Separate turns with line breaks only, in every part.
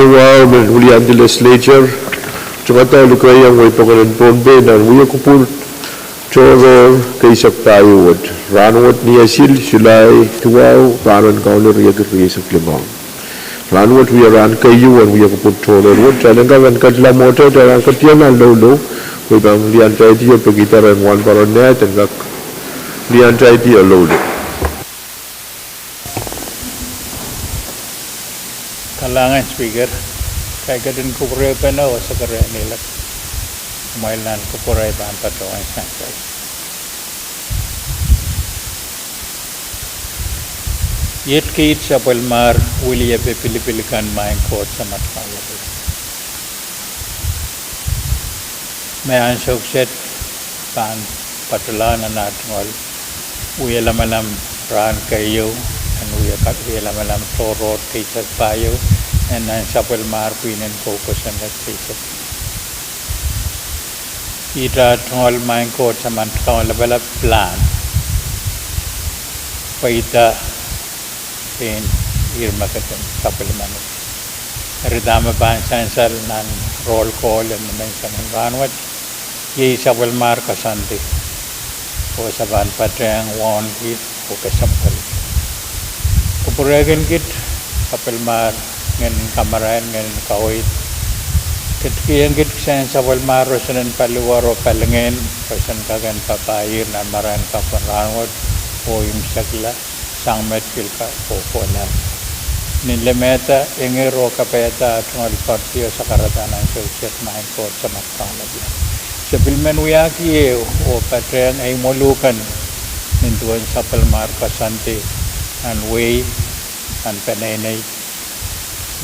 Nuwa men ulian di legislature chungata lukayang way pakalan pombe nan wiya kupul choro kaisak tayo wad ranwat niya silay tuwaw paran kaulo riya kaisak limang ranwat wiya ran kayo an wiya kupul choro wad jalan kawan kadla motor jalan katiyan ang lolo way bang lian chay tiyo pagitaran wan paran net and kak lian chay tiyo lolo.
Kalangan speaker, kaya kadun ko puro pa na o sa kare nila. Kumailan ko puro pa ang patuan sa kaya. Yet kait sa palmar, William pe Pilipilikan main ko sa matpala. May ansok set pan patulan na natungol. William malam ran kayo. And we are malam toro teacher payo and then sapel marpin and focus on that teacher. Ita tungol main ko sa mantong labala plan. Paita in irma katen sapel manu. Ridama ban sansal nan roll call and mention ranwat. Ye sapel mar kasante. O saban patrang won ki o kasampal. Kupuragan kit kapal mar ngen kamaran ngen kawit kitkian kit sen sapal mar rosanen paluwaro palengen rosan kagan papayir nan maran kapan rangot o imsakla sangmet kilka popona nilemeta engero kapeta tungal partiyo sa karatanan sosiet main ko sa matang lagi sebilmen uyaki o patren ay molukan nintuan sapal mar kasante and way and penenay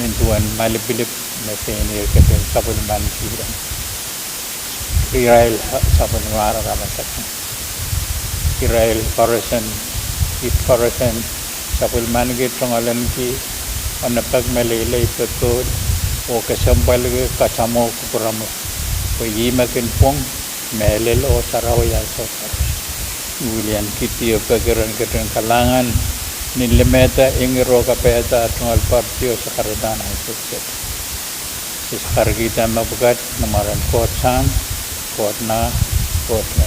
nintuan malipilip na penir katen sapon man siran Israel sapon mara ramasak Israel parasan it parasan sapon man gitongalan ki anapag malilay patod o kasampal kasamo kupuramo pagimakin pong melel o sarawayan sa William kitiyo pagiran katen kalangan nilemeta ingiro kapeta tungal partiyo sa karadana sukset. Sa karagita mabugat namaran kot na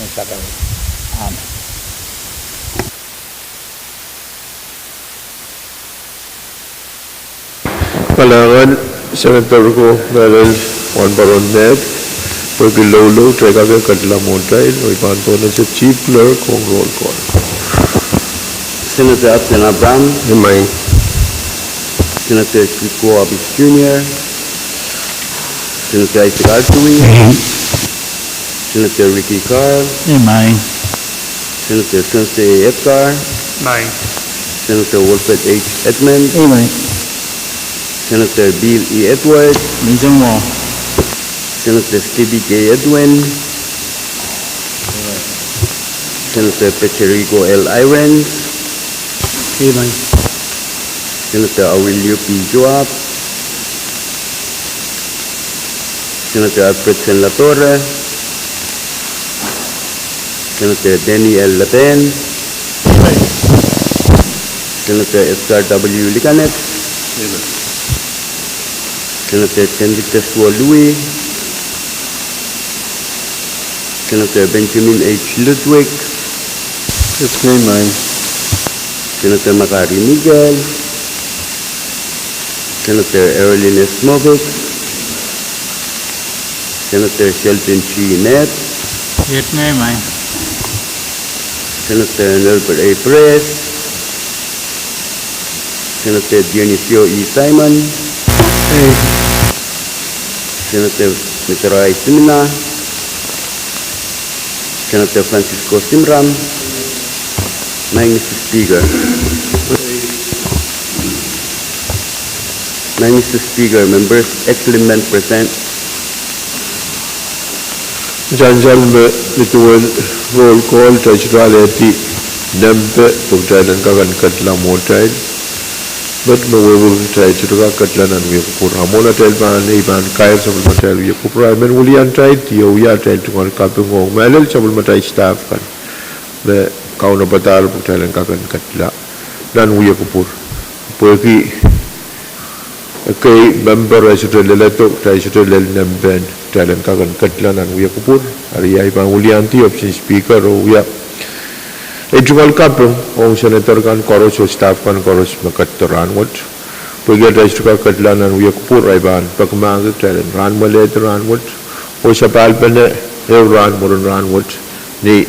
isagaw. Amen.
Kalangan Senator ko Meryl Juan Baron Ned pagilolo treka ka kadla montail o ipanto na sa chief clerk kong roll call.
Senator Upton Abraham.
Himay.
Senator Kiko Abis Jr. Senator Isaac Artui. Senator Ricky Carl.
Imay.
Senator Sensei Edgar.
Imay.
Senator Wilfred H. Edmund.
Imay.
Senator Bill E. Edward.
Minsan mo.
Senator Stevie J. Edwin. Senator Pecherico L. Irons.
Imay.
Senator Aurelio P. Joab. Senator Alfred Sen. Latorre. Senator Denny L. Laten. Senator Edgar W. Licanet. Senator Cendita Suo Louis. Senator Benjamin H. Ludwig.
It's me, mine.
Senator Macari Miguel. Senator Erilyn S. Movic. Senator Sheldon Chi Net.
It's me, mine.
Senator Nelbert A. Perez. Senator Dionisio E. Simon.
Hey.
Senator Miterai Simina. Senator Francisco Simram. Mr. Speaker. Mr. Speaker, members, excellent men present.
Janjal me lituan roll call tajraleti nempe pugjalan kagan katla motail but mawewu tajruga katla nan wi kupura mola tel ban iban kair sabul matal wi kupura men ulian tai tio ya tel tungal kapung melel sabul matai staff kan be kauna batal pugjalan kagan katla dan wi kupur pergi kay member ay sudah leletok tay sudah lelemben dalam kagan ketlanan uya kupur hari ay pangulianti option speaker o uya Ejungal kapung o senator kan koros o staff kan koros makatoran wat pagya tay sudah ketlanan uya kupur ay ban pagmag dalam ran malet ran wat o sapal pene ran moron ran wat ni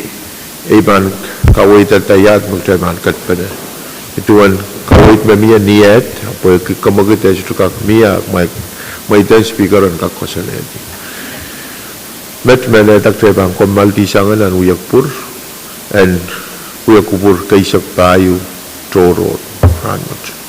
iban kawai tatayat magtaman kat pene ituan kawit mamia niat apa kemagita itu kak mia mai dan speaker an kak kosaneti met mele tak tebang komal di sanganan uyakpur and uyakupur kaisak payu toro ranmot